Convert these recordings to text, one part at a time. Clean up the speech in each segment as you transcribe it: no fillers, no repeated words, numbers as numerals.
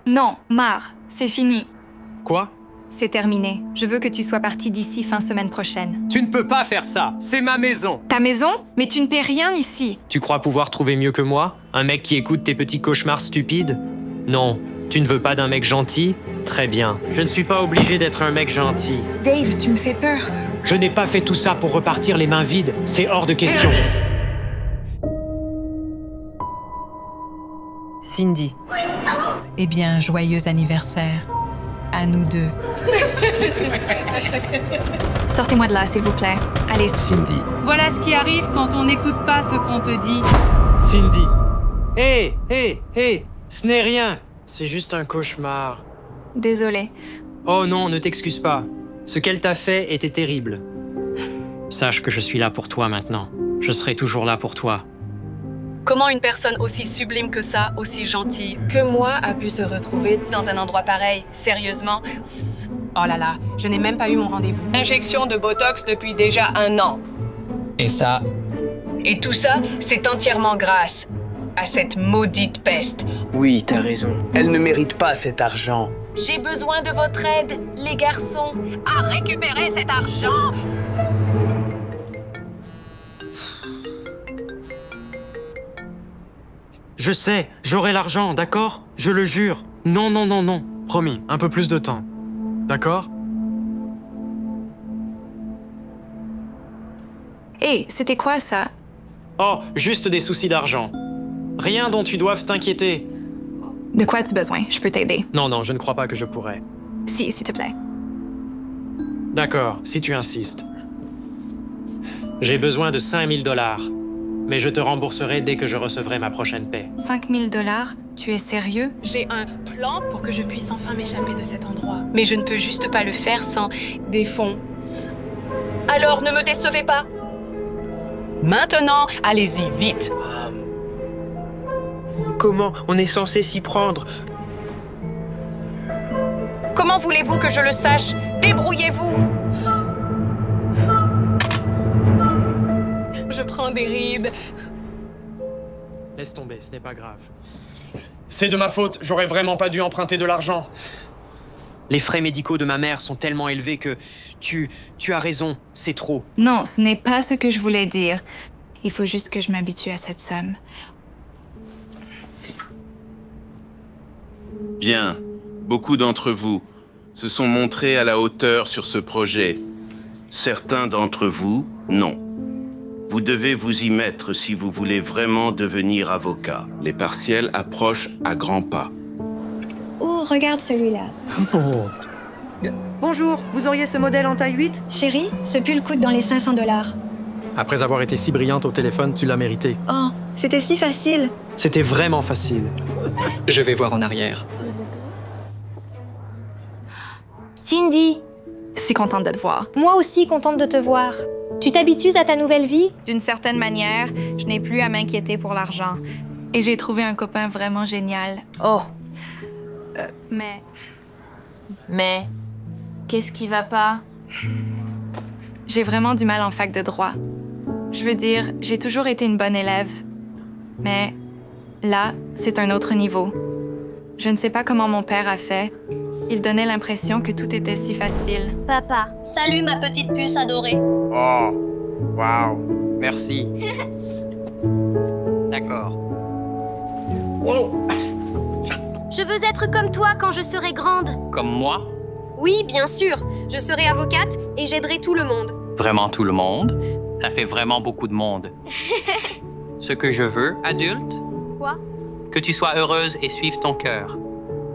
Non, Mar, c'est fini. Quoi? C'est terminé. Je veux que tu sois parti d'ici fin semaine prochaine. Tu ne peux pas faire ça. C'est ma maison. Ta maison? Mais tu ne paies rien ici. Tu crois pouvoir trouver mieux que moi? Un mec qui écoute tes petits cauchemars stupides? Non. Tu ne veux pas d'un mec gentil? Très bien. Je ne suis pas obligé d'être un mec gentil. Dave, tu me fais peur. Je n'ai pas fait tout ça pour repartir les mains vides. C'est hors de question. Cindy. Eh bien, joyeux anniversaire. À nous deux. Sortez-moi de là, s'il vous plaît. Allez. Cindy. Voilà ce qui arrive quand on n'écoute pas ce qu'on te dit. Cindy. Hé, ce n'est rien. C'est juste un cauchemar. Désolée. Oh non, ne t'excuse pas. Ce qu'elle t'a fait était terrible. Sache que je suis là pour toi maintenant. Je serai toujours là pour toi. Comment une personne aussi sublime que ça, aussi gentille que moi, a pu se retrouver dans un endroit pareil? Sérieusement? Oh là là, je n'ai même pas eu mon rendez-vous. Injection de Botox depuis déjà 1 an. Et ça? Et tout ça, c'est entièrement grâce à cette maudite peste. Oui, t'as raison. Elle ne mérite pas cet argent. J'ai besoin de votre aide, les garçons, à récupérer cet argent. Je sais, j'aurai l'argent, d'accord? Je le jure. Non, non, non, non. Promis, un peu plus de temps. D'accord? Hé, c'était quoi ça? Oh, juste des soucis d'argent. Rien dont tu doives t'inquiéter. De quoi as-tu besoin? Je peux t'aider. Non, non, je ne crois pas que je pourrais. Si, s'il te plaît. D'accord, si tu insistes. J'ai besoin de 5000 $. Mais je te rembourserai dès que je recevrai ma prochaine paie. 5000 $? Tu es sérieux? J'ai un plan, Pour que je puisse enfin m'échapper de cet endroit. mais je ne peux juste pas le faire sans Des fonds. Alors ne me décevez pas. Maintenant, allez-y, vite. Comment on est censé s'y prendre? Comment voulez-vous que je le sache? Débrouillez-vous. Je prends des rides. Laisse tomber, ce n'est pas grave. C'est de ma faute, j'aurais vraiment pas dû emprunter de l'argent. Les frais médicaux de ma mère sont tellement élevés que tu as raison, c'est trop. Non, ce n'est pas ce que je voulais dire. Il faut juste que je m'habitue à cette somme. Bien. Beaucoup d'entre vous se sont montrés à la hauteur sur ce projet. Certains d'entre vous, non. Vous devez vous y mettre si vous voulez vraiment devenir avocat. Les partiels approchent à grands pas. Oh, regarde celui-là. Bonjour, vous auriez ce modèle en taille 8? Chérie, ce pull coûte dans les 500 $. Après avoir été si brillante au téléphone, tu l'as mérité. Oh, c'était si facile. C'était vraiment facile. Je vais voir en arrière. Cindy, Si contente de te voir. moi aussi contente de te voir. Tu t'habitues à ta nouvelle vie? D'une certaine manière, je n'ai plus à m'inquiéter pour l'argent. Et j'ai trouvé un copain vraiment génial. Oh, Mais qu'est-ce qui va pas? j'ai vraiment du mal en fac de droit. Je veux dire, j'ai toujours été une bonne élève. Mais là, c'est un autre niveau. Je ne sais pas comment mon père a fait. Il donnait l'impression que tout était si facile. Papa, salut ma petite puce adorée. Oh, waouh, merci. D'accord. Wow. Je veux être comme toi quand je serai grande. Comme moi? Oui, bien sûr. Je serai avocate et j'aiderai tout le monde. Vraiment tout le monde? Ça fait vraiment beaucoup de monde. Ce que je veux, adulte? Quoi? Que tu sois heureuse et suive ton cœur.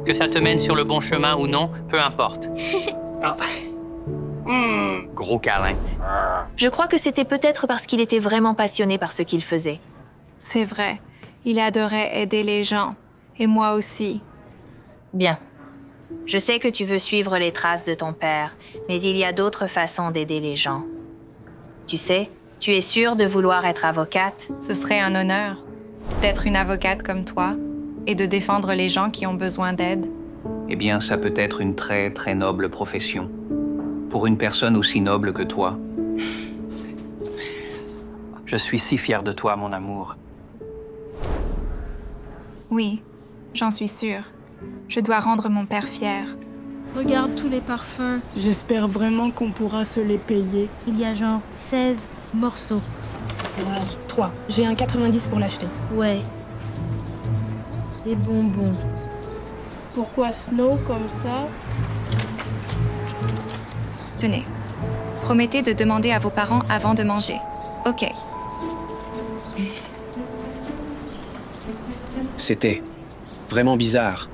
Que ça te mène sur le bon chemin ou non, peu importe. Gros câlin. Je crois que c'était peut-être parce qu'il était vraiment passionné par ce qu'il faisait. C'est vrai. Il adorait aider les gens. Et moi aussi. Bien. Je sais que tu veux suivre les traces de ton père, mais il y a d'autres façons d'aider les gens. Tu sais, tu es sûre de vouloir être avocate? Ce serait un honneur d'être une avocate comme toi et de défendre les gens qui ont besoin d'aide. Eh bien, ça peut être une très, très noble profession. Pour une personne aussi noble que toi. Je suis si fier de toi, mon amour. Oui, j'en suis sûre. Je dois rendre mon père fier. Regarde tous les parfums. J'espère vraiment qu'on pourra se les payer. Il y a genre 16 morceaux. 3. J'ai un 90 pour l'acheter. Ouais. Les bonbons. Pourquoi Snow comme ça? Tenez. Promettez de demander à vos parents avant de manger. Ok. C'était vraiment bizarre.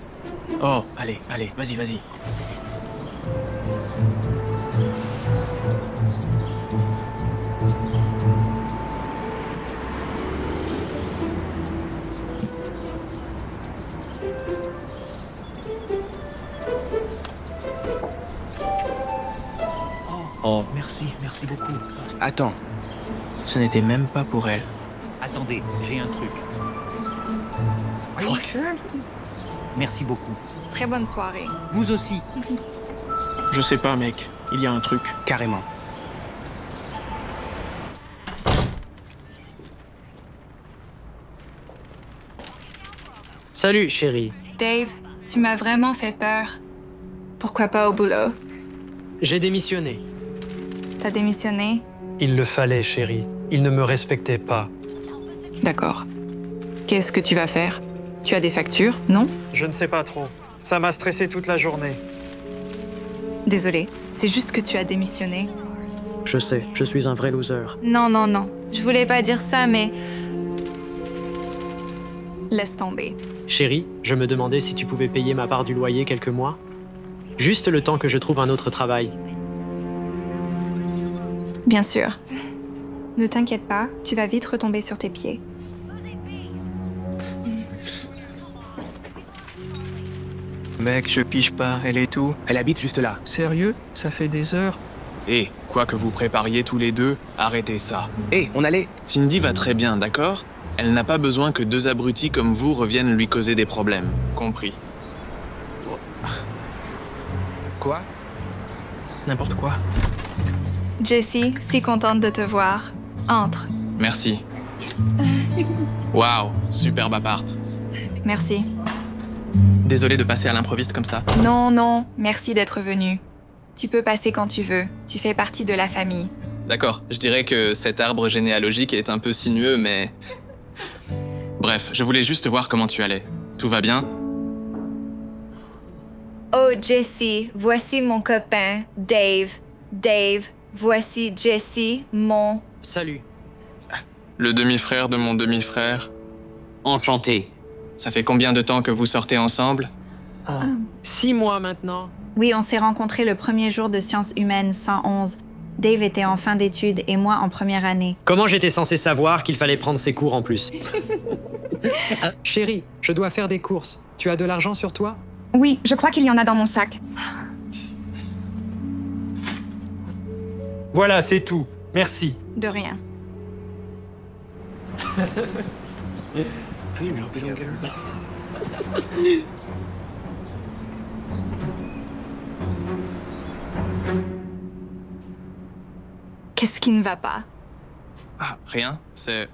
Oh, allez, vas-y, vas-y. Oh, merci beaucoup. Attends. Ce n'était même pas pour elle. Attendez, j'ai un truc. Merci beaucoup. Très bonne soirée. Vous aussi. Je sais pas, mec. Il y a un truc. Carrément. Salut, chérie. Dave, tu m'as vraiment fait peur. Pourquoi pas au boulot? J'ai démissionné. T'as démissionné? Il le fallait, chérie. Il ne me respectait pas. D'accord. Qu'est-ce que tu vas faire? Tu as des factures, non? Je ne sais pas trop. Ça m'a stressé toute la journée. Désolée, c'est juste que tu as démissionné. Je sais, je suis un vrai loser. Non, non, non. Je voulais pas dire ça, mais... Laisse tomber. Chérie, je me demandais si tu pouvais payer ma part du loyer quelques mois. Juste le temps que je trouve un autre travail. Bien sûr. Ne t'inquiète pas, tu vas vite retomber sur tes pieds. Mec, je pige pas, elle est où? Elle habite juste là. Sérieux? Ça fait des heures? Et quoi que vous prépariez tous les deux, arrêtez ça. On allait... Cindy va très bien, d'accord? Elle n'a pas besoin que deux abrutis comme vous reviennent lui causer des problèmes. Compris. Quoi? N'importe quoi. Jessie, si contente de te voir. Entre. Merci. Waouh, superbe appart. Merci. Désolé de passer à l'improviste comme ça. Non, non, merci d'être venu. Tu peux passer quand tu veux. Tu fais partie de la famille. D'accord, je dirais que cet arbre généalogique est un peu sinueux, mais... Bref, je voulais juste voir comment tu allais. Tout va bien? Oh, Jessie, voici mon copain, Dave. Dave, voici Jessie, mon... Salut. Le demi-frère de mon demi-frère. Enchanté. Ça fait combien de temps que vous sortez ensemble? 6 mois maintenant. Oui, on s'est rencontrés le premier jour de sciences humaines 111. Dave était en fin d'études et moi en première année. Comment j'étais censé savoir qu'il fallait prendre ses cours en plus? Chérie, je dois faire des courses. Tu as de l'argent sur toi? Oui, je crois qu'il y en a dans mon sac. Voilà, c'est tout. Merci. De rien. Qu'est-ce qui ne va pas? Ah, rien. C'est...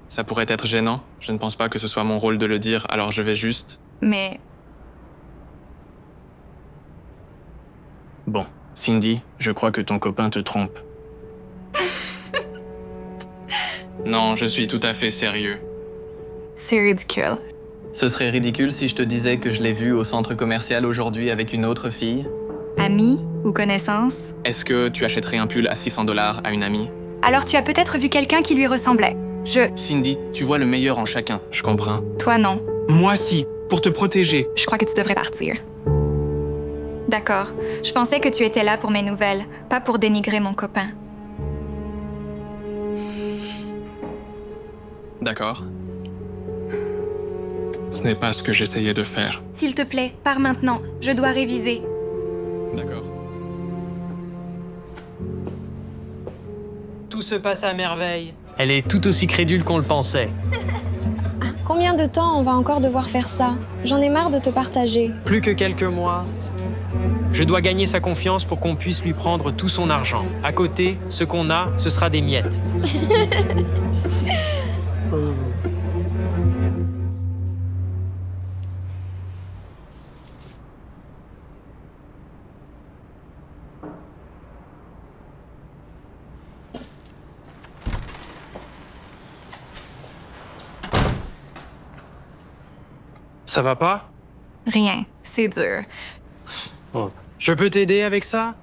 Ça pourrait être gênant. Je ne pense pas que ce soit mon rôle de le dire, alors je vais juste... Mais... Bon, Cindy, je crois que ton copain te trompe. Non, je suis tout à fait sérieux. C'est ridicule. Ce serait ridicule si je te disais que je l'ai vu au centre commercial aujourd'hui avec une autre fille. Amie ou connaissance? Est-ce que tu achèterais un pull à $600 à une amie? Alors tu as peut-être vu quelqu'un qui lui ressemblait. Cindy, tu vois le meilleur en chacun, je comprends. Toi non. Moi si, pour te protéger. Je crois que tu devrais partir. D'accord. Je pensais que tu étais là pour mes nouvelles, pas pour dénigrer mon copain. D'accord. Ce n'est pas ce que j'essayais de faire. S'il te plaît, pars maintenant. Je dois réviser. D'accord. Tout se passe à merveille. Elle est tout aussi crédule qu'on le pensait. Combien de temps on va encore devoir faire ça? J'en ai marre de te partager. Plus que quelques mois. Je dois gagner sa confiance pour qu'on puisse lui prendre tout son argent. À côté, ce qu'on a, ce sera des miettes. Ça va pas? Rien, c'est dur. Oh. Je peux t'aider avec ça?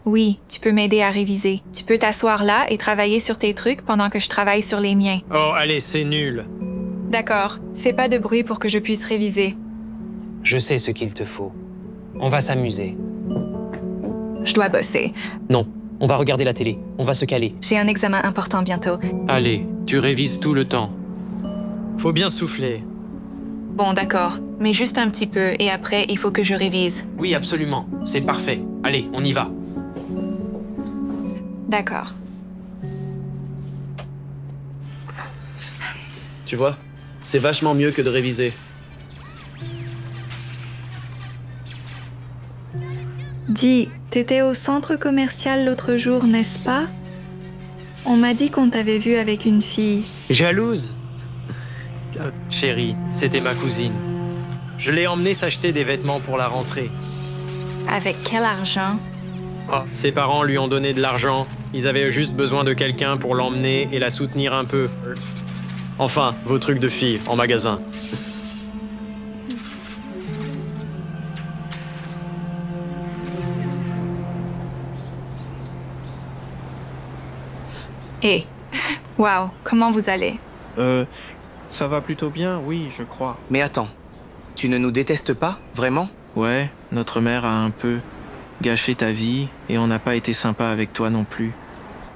Oui, tu peux m'aider à réviser. Tu peux t'asseoir là et travailler sur tes trucs pendant que je travaille sur les miens. Oh, allez, c'est nul. D'accord, fais pas de bruit pour que je puisse réviser. Je sais ce qu'il te faut. On va s'amuser. Je dois bosser. Non, on va regarder la télé. On va se caler. J'ai un examen important bientôt. Allez, tu révises tout le temps. Faut bien souffler. Bon, d'accord, mais juste un petit peu et après, il faut que je révise. Oui, absolument. C'est parfait. Allez, on y va. D'accord. Tu vois, c'est vachement mieux que de réviser. Dis, t'étais au centre commercial l'autre jour, n'est-ce pas? On m'a dit qu'on t'avait vu avec une fille. Jalouse? Chérie, c'était ma cousine. Je l'ai emmenée s'acheter des vêtements pour la rentrée. Avec quel argent? Oh, ses parents lui ont donné de l'argent. Ils avaient juste besoin de quelqu'un pour l'emmener et la soutenir un peu. Enfin, vos trucs de filles en magasin. Hé, waouh, comment vous allez? Ça va plutôt bien, oui, je crois. Mais attends, tu ne nous détestes pas, vraiment? Ouais, notre mère a un peu gâché ta vie et on n'a pas été sympa avec toi non plus.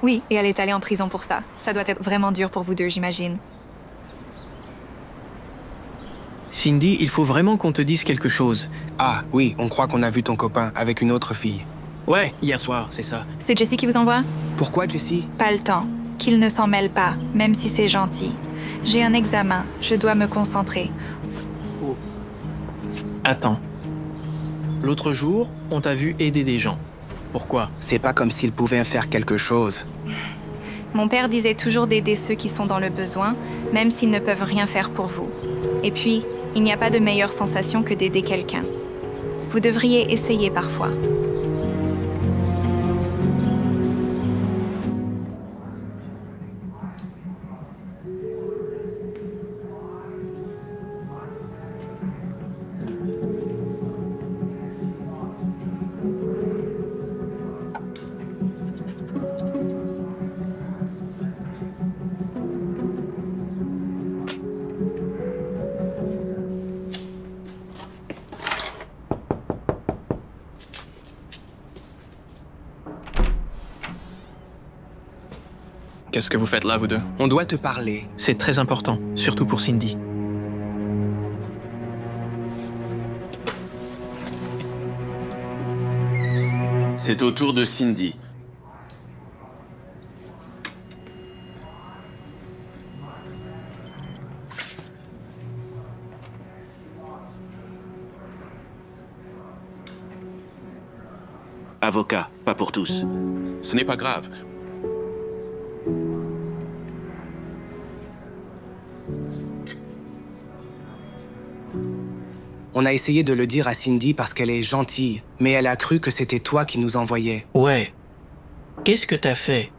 Oui, et elle est allée en prison pour ça. Ça doit être vraiment dur pour vous deux, j'imagine. Cindy, il faut vraiment qu'on te dise quelque chose. Ah, oui, on croit qu'on a vu ton copain avec une autre fille. Ouais, hier soir, c'est ça. C'est Jessie qui vous envoie? Pourquoi, Jessie? Pas le temps. Qu'il ne s'en mêle pas, même si c'est gentil. J'ai un examen, je dois me concentrer. Attends. L'autre jour, on t'a vu aider des gens. Pourquoi? C'est pas comme s'il pouvait faire quelque chose. Mon père disait toujours d'aider ceux qui sont dans le besoin, même s'ils ne peuvent rien faire pour vous. Et puis, il n'y a pas de meilleure sensation que d'aider quelqu'un. Vous devriez essayer parfois. Qu'est-ce que vous faites là, vous deux? On doit te parler. C'est très important, surtout pour Cindy. C'est au tour de Cindy. Avocat, pas pour tous. Ce n'est pas grave. On a essayé de le dire à Cindy parce qu'elle est gentille, mais elle a cru que c'était toi qui nous envoyais. Ouais. Qu'est-ce que t'as fait?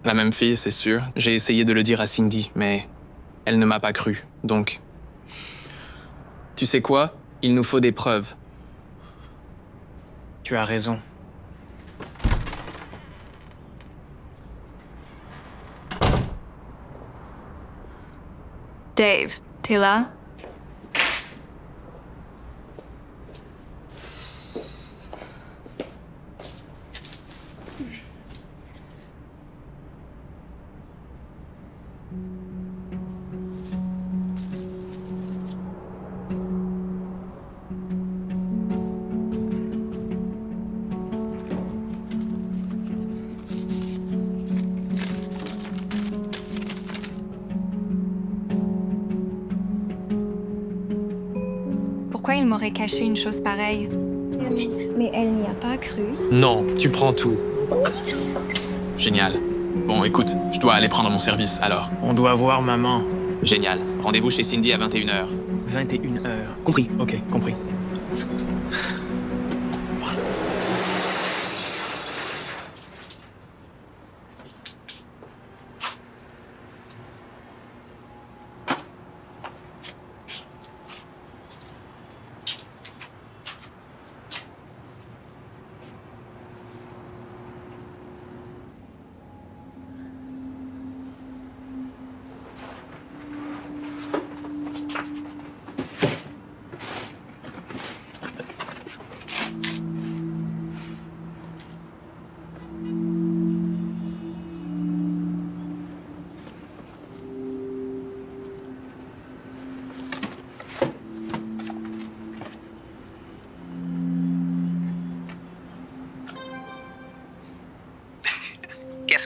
La même fille, c'est sûr. J'ai essayé de le dire à Cindy, mais elle ne m'a pas cru, donc... Tu sais quoi? Il nous faut des preuves. Tu as raison. Dave, t'es là? Pourquoi il m'aurait caché une chose pareille? Mais elle n'y a pas cru. Non, tu prends tout. Génial. Bon, écoute, je dois aller prendre mon service, alors. On doit voir maman. Génial. Rendez-vous chez Cindy à 21h. 21h. Compris. Ok, compris.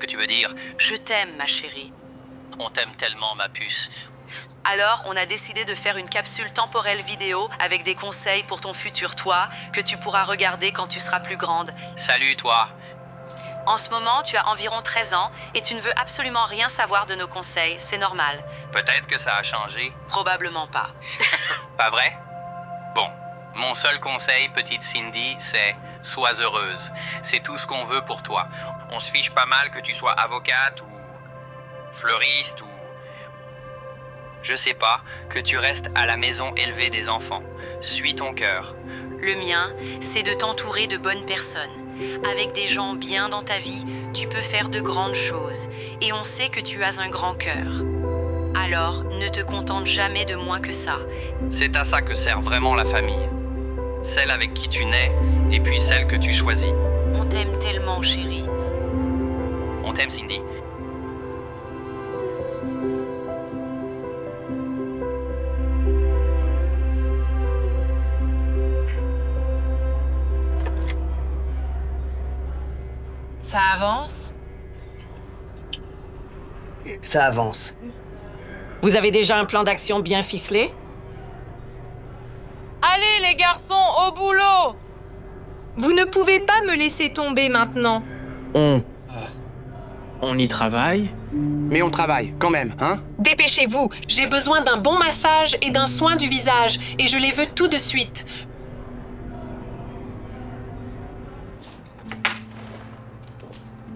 Qu'est-ce que tu veux dire? Je t'aime, ma chérie. On t'aime tellement, ma puce. Alors, on a décidé de faire une capsule temporelle vidéo avec des conseils pour ton futur toi que tu pourras regarder quand tu seras plus grande. Salut, toi. En ce moment, tu as environ 13 ans et tu ne veux absolument rien savoir de nos conseils. C'est normal. Peut-être que ça a changé. Probablement pas. Pas vrai? Bon, mon seul conseil, petite Cindy, c'est sois heureuse. C'est tout ce qu'on veut pour toi. On se fiche pas mal que tu sois avocate ou fleuriste ou... Je sais pas, que tu restes à la maison élever des enfants. Suis ton cœur. Le mien, c'est de t'entourer de bonnes personnes. Avec des gens bien dans ta vie, tu peux faire de grandes choses. Et on sait que tu as un grand cœur. Alors, ne te contente jamais de moins que ça. C'est à ça que sert vraiment la famille. Celle avec qui tu nais, et puis celle que tu choisis. On t'aime tellement, chérie. On t'aime, Cindy. Ça avance? Ça avance. Vous avez déjà un plan d'action bien ficelé? Allez les garçons, au boulot! Vous ne pouvez pas me laisser tomber maintenant. On y travaille? Mais on travaille, quand même, hein? Dépêchez-vous, j'ai besoin d'un bon massage et d'un soin du visage, et je les veux tout de suite.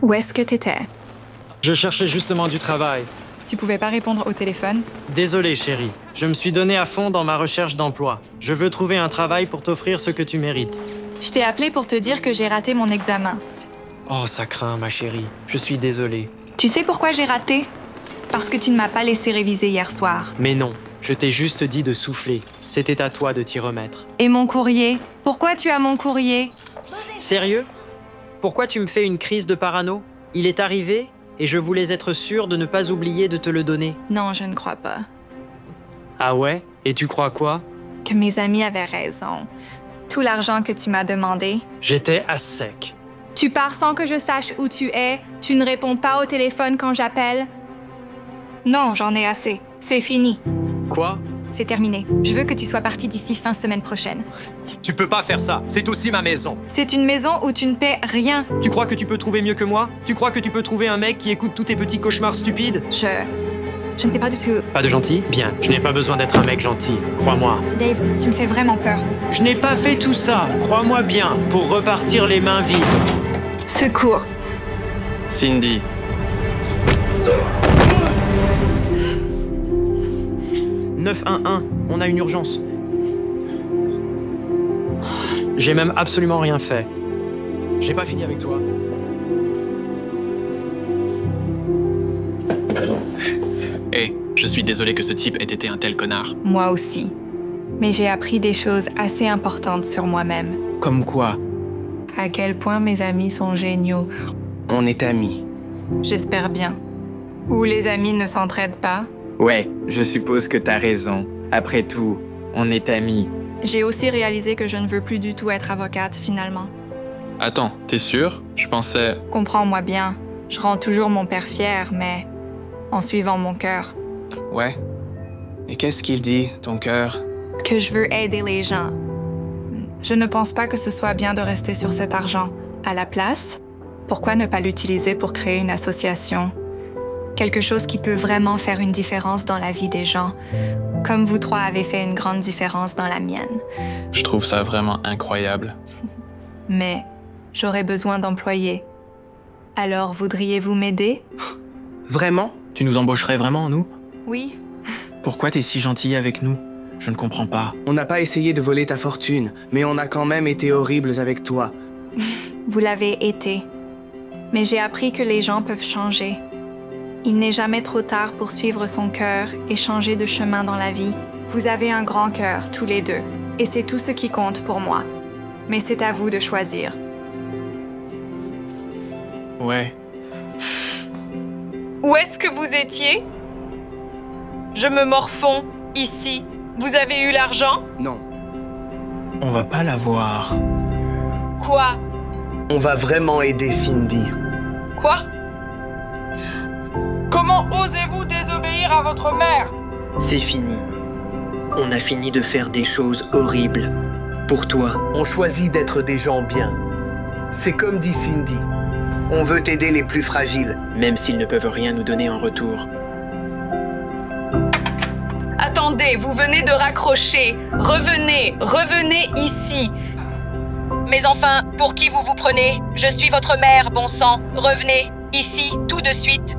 Où est-ce que t'étais? Je cherchais justement du travail. Tu pouvais pas répondre au téléphone? Désolé, chérie. Je me suis donné à fond dans ma recherche d'emploi. Je veux trouver un travail pour t'offrir ce que tu mérites. Je t'ai appelé pour te dire que j'ai raté mon examen. Oh, ça craint, ma chérie. Je suis désolé. Tu sais pourquoi j'ai raté? Parce que tu ne m'as pas laissé réviser hier soir. Mais non, je t'ai juste dit de souffler. C'était à toi de t'y remettre. Et mon courrier? Pourquoi tu as mon courrier? Sérieux? Pourquoi tu me fais une crise de parano? Il est arrivé et je voulais être sûr de ne pas oublier de te le donner. Non, je ne crois pas. Ah ouais? Et tu crois quoi? Que mes amis avaient raison. Tout l'argent que tu m'as demandé. J'étais à sec. Tu pars sans que je sache où tu es. Tu ne réponds pas au téléphone quand j'appelle. Non, j'en ai assez. C'est fini. Quoi? C'est terminé. Je veux que tu sois parti d'ici fin semaine prochaine. Tu peux pas faire ça. C'est aussi ma maison. C'est une maison où tu ne paies rien. Tu crois que tu peux trouver mieux que moi? Tu crois que tu peux trouver un mec qui écoute tous tes petits cauchemars stupides? Je ne sais pas du tout. Pas de gentil? Bien. Je n'ai pas besoin d'être un mec gentil. Crois-moi. Dave, tu me fais vraiment peur. Je n'ai pas fait tout ça. Crois-moi bien. Pour repartir les mains vides. Secours. Cindy. « 911, on a une urgence. » J'ai même absolument rien fait. J'ai pas fini avec toi. Hey, je suis désolé que ce type ait été un tel connard. Moi aussi. Mais j'ai appris des choses assez importantes sur moi-même. Comme quoi? À quel point mes amis sont géniaux. On est amis. J'espère bien. Ou les amis ne s'entraident pas. Ouais, je suppose que t'as raison. Après tout, on est amis. J'ai aussi réalisé que je ne veux plus du tout être avocate, finalement. Attends, t'es sûr? Je pensais... Comprends-moi bien. Je rends toujours mon père fier, mais en suivant mon cœur. Ouais. Et qu'est-ce qu'il dit, ton cœur? Que je veux aider les gens. Je ne pense pas que ce soit bien de rester sur cet argent. À la place, pourquoi ne pas l'utiliser pour créer une association? Quelque chose qui peut vraiment faire une différence dans la vie des gens, comme vous trois avez fait une grande différence dans la mienne. Je trouve ça vraiment incroyable. Mais j'aurais besoin d'employés. Alors, voudriez-vous m'aider? Vraiment? Tu nous embaucherais vraiment, nous? Oui. Pourquoi t'es si gentille avec nous? Je ne comprends pas. On n'a pas essayé de voler ta fortune, mais on a quand même été horribles avec toi. Vous l'avez été. Mais j'ai appris que les gens peuvent changer. Il n'est jamais trop tard pour suivre son cœur et changer de chemin dans la vie. Vous avez un grand cœur, tous les deux, et c'est tout ce qui compte pour moi. Mais c'est à vous de choisir. Ouais. Où est-ce que vous étiez? Je me morfonds, ici. Vous avez eu l'argent? Non. On va pas l'avoir. Quoi? On va vraiment aider Cindy. Quoi? Comment osez-vous désobéir à votre mère? C'est fini. On a fini de faire des choses horribles. Pour toi. On choisit d'être des gens bien. C'est comme dit Cindy. On veut aider les plus fragiles. Même s'ils ne peuvent rien nous donner en retour. Attendez, vous venez de raccrocher. Revenez ici. Mais enfin, pour qui vous vous prenez? Je suis votre mère, bon sang. Revenez, ici, tout de suite.